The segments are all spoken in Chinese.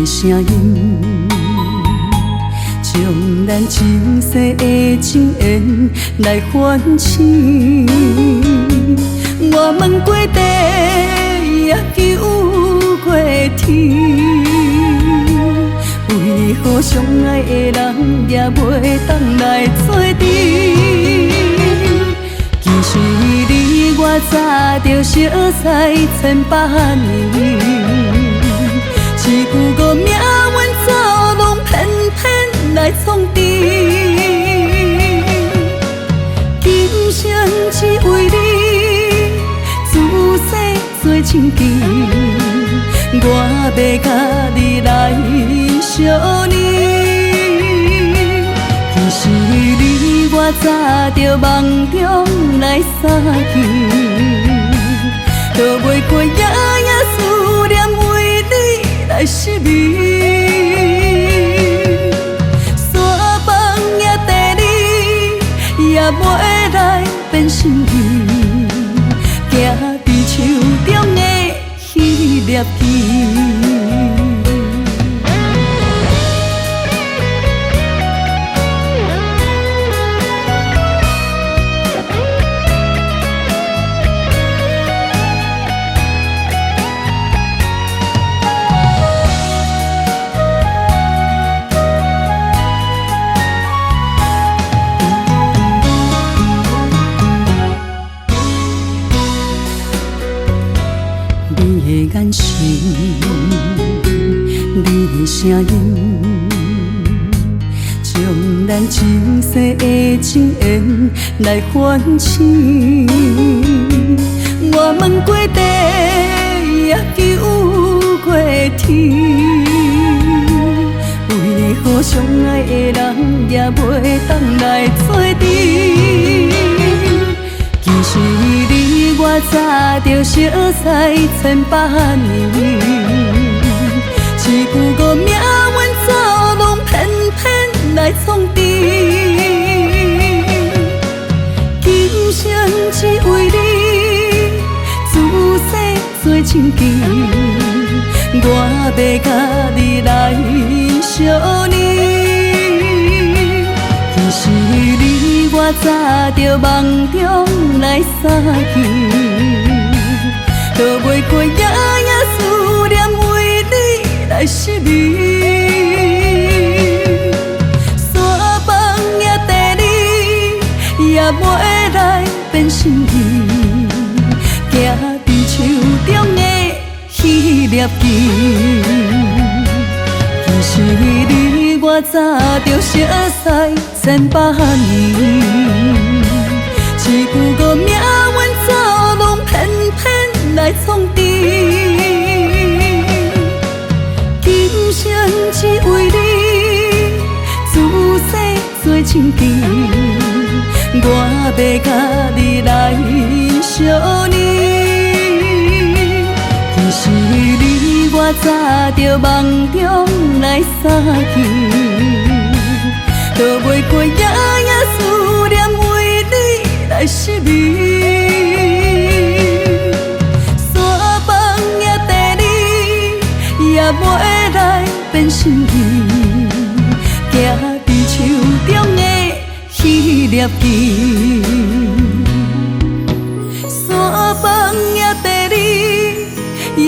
声音，将咱前世的情缘来唤醒。我问过地，也求过天，为何相爱的人也袂当来做阵？其实你我早就熟悉千百年，一句无名阮走拢偏偏来创治。今生只为你，自细做亲眷，我要甲你来相念。其实你我早就梦中来相见，都袂过夜夜思念，为你来失眠。山崩也地离，也袂来变心意，行伫手中的迄粒枝。你的眼神，你的声音，将咱前世的情缘来唤醒。我问过地，也求过天，为何相爱的人也袂当来做阵？其实你我早就熟悉千百年，一句无名阮走拢偏偏来创治。今生只为你，自细做亲眷，我要甲你来相念。其实你我早就梦中来相见，都袂过夜夜思念，为你来失眠。山崩也地离，也袂来变心意，行伫手中的迄粒枝。其实你我早就熟悉千百年，一句无名阮走拢偏偏来创治。今生只为你，自细做亲眷，我要甲你来相念。其实你我早就梦中来相见，都袂过夜夜思念，为你来失眠。山崩也地离，也袂来变心意，行伫手中的迄粒枝。山崩也地离，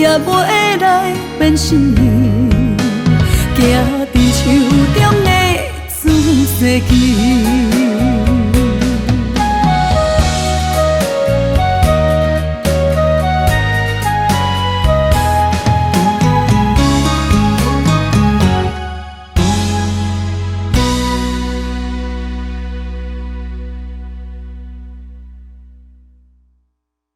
也袂来变心意，行伫手中的自细枝。